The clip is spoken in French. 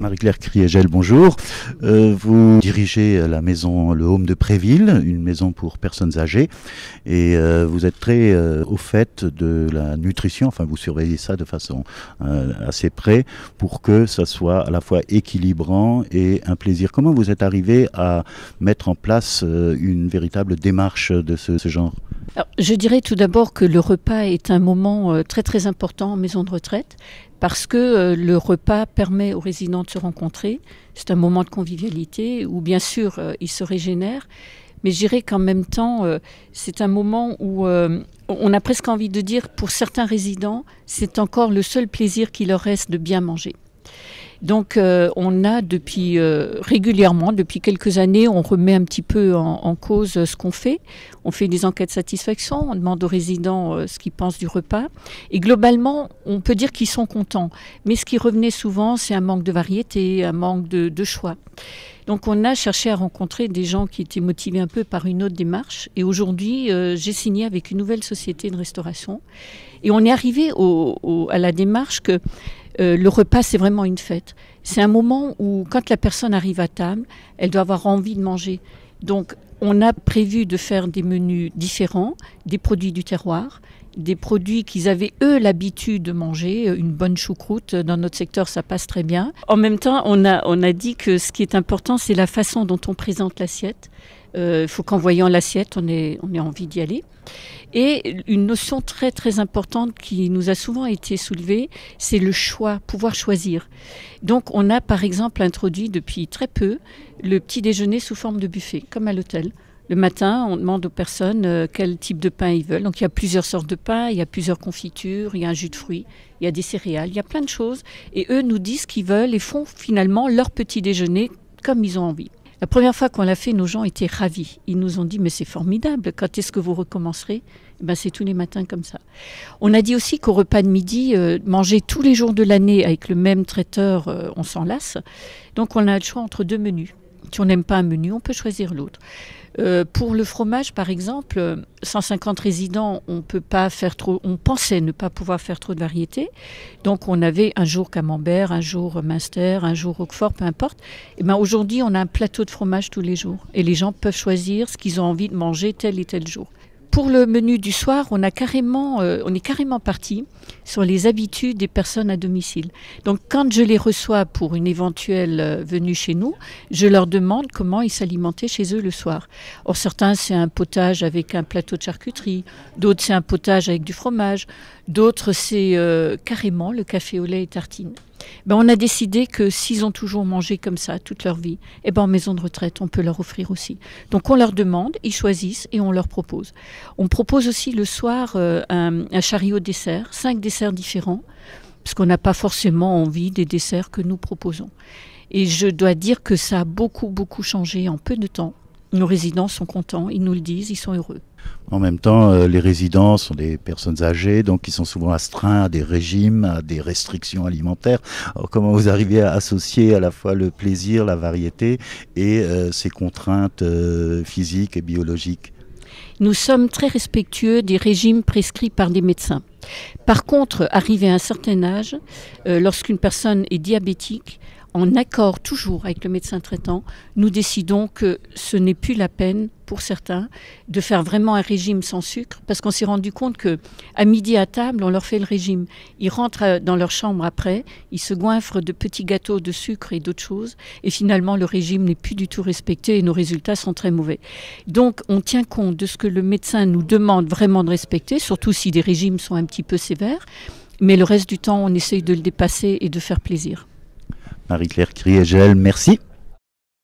Marie-Claire Kriegel, bonjour. Vous dirigez la maison, le Home de Préville, une maison pour personnes âgées, et vous êtes très au fait de la nutrition, enfin vous surveillez ça de façon assez près pour que ça soit à la fois équilibrant et un plaisir. Comment vous êtes arrivé à mettre en place une véritable démarche de ce genre ? Alors, je dirais tout d'abord que le repas est un moment très très important en maison de retraite parce que le repas permet aux résidents de se rencontrer. C'est un moment de convivialité où bien sûr ils se régénèrent, mais je dirais qu'en même temps c'est un moment où on a presque envie de dire pour certains résidents c'est encore le seul plaisir qui leur reste de bien manger. Donc on a depuis régulièrement, depuis quelques années, on remet un petit peu en cause ce qu'on fait. On fait des enquêtes de satisfaction, on demande aux résidents ce qu'ils pensent du repas. Et globalement, on peut dire qu'ils sont contents. Mais ce qui revenait souvent, c'est un manque de variété, un manque de choix. Donc on a cherché à rencontrer des gens qui étaient motivés un peu par une autre démarche. Et aujourd'hui, j'ai signé avec une nouvelle société de restauration. Et on est arrivé à la démarche que le repas, c'est vraiment une fête. C'est un moment où, quand la personne arrive à table, elle doit avoir envie de manger. Donc, on a prévu de faire des menus différents, des produits du terroir, des produits qu'ils avaient, eux, l'habitude de manger. Une bonne choucroute, dans notre secteur, ça passe très bien. En même temps, on a dit que ce qui est important, c'est la façon dont on présente l'assiette. Il faut qu'en voyant l'assiette, on ait envie d'y aller. Et une notion très très importante qui nous a souvent été soulevée, c'est le choix, pouvoir choisir. Donc on a par exemple introduit depuis très peu le petit déjeuner sous forme de buffet, comme à l'hôtel. Le matin, on demande aux personnes quel type de pain ils veulent. Donc il y a plusieurs sortes de pain, il y a plusieurs confitures, il y a un jus de fruits, il y a des céréales, il y a plein de choses. Et eux nous disent ce qu'ils veulent et font finalement leur petit déjeuner comme ils ont envie. La première fois qu'on l'a fait, nos gens étaient ravis. Ils nous ont dit « mais c'est formidable, quand est-ce que vous recommencerez ?» C'est tous les matins comme ça. On a dit aussi qu'au repas de midi, manger tous les jours de l'année avec le même traiteur, on s'en lasse. Donc on a le choix entre deux menus. Si on n'aime pas un menu, on peut choisir l'autre. Pour le fromage, par exemple, 150 résidents, on pensait ne pas pouvoir faire trop de variétés. Donc on avait un jour camembert, un jour Münster, un jour Roquefort, peu importe. Et aujourd'hui, on a un plateau de fromage tous les jours. Et les gens peuvent choisir ce qu'ils ont envie de manger tel et tel jour. Pour le menu du soir, on est carrément parti sur les habitudes des personnes à domicile. Donc, quand je les reçois pour une éventuelle venue chez nous, je leur demande comment ils s'alimentaient chez eux le soir. Or, certains, c'est un potage avec un plateau de charcuterie. D'autres, c'est un potage avec du fromage. D'autres, c'est carrément le café au lait et tartines. On a décidé que s'ils ont toujours mangé comme ça toute leur vie, en maison de retraite, on peut leur offrir aussi. Donc on leur demande, ils choisissent et on leur propose. On propose aussi le soir un chariot dessert, 5 desserts différents, parce qu'on n'a pas forcément envie des desserts que nous proposons. Et je dois dire que ça a beaucoup, beaucoup changé en peu de temps. Nos résidents sont contents, ils nous le disent, ils sont heureux. En même temps, les résidents sont des personnes âgées, donc ils sont souvent astreints à des régimes, à des restrictions alimentaires. Alors, comment vous arrivez à associer à la fois le plaisir, la variété et ces contraintes physiques et biologiques ? Nous sommes très respectueux des régimes prescrits par des médecins. Par contre, arrivé à un certain âge, lorsqu'une personne est diabétique, en accord toujours avec le médecin traitant, nous décidons que ce n'est plus la peine pour certains de faire vraiment un régime sans sucre parce qu'on s'est rendu compte qu'à midi à table, on leur fait le régime. Ils rentrent dans leur chambre après, ils se goinfrent de petits gâteaux de sucre et d'autres choses et finalement le régime n'est plus du tout respecté et nos résultats sont très mauvais. Donc on tient compte de ce que le médecin nous demande vraiment de respecter, surtout si des régimes sont un petit peu sévères, mais le reste du temps on essaye de le dépasser et de faire plaisir. Marie-Claire Kriegel, merci.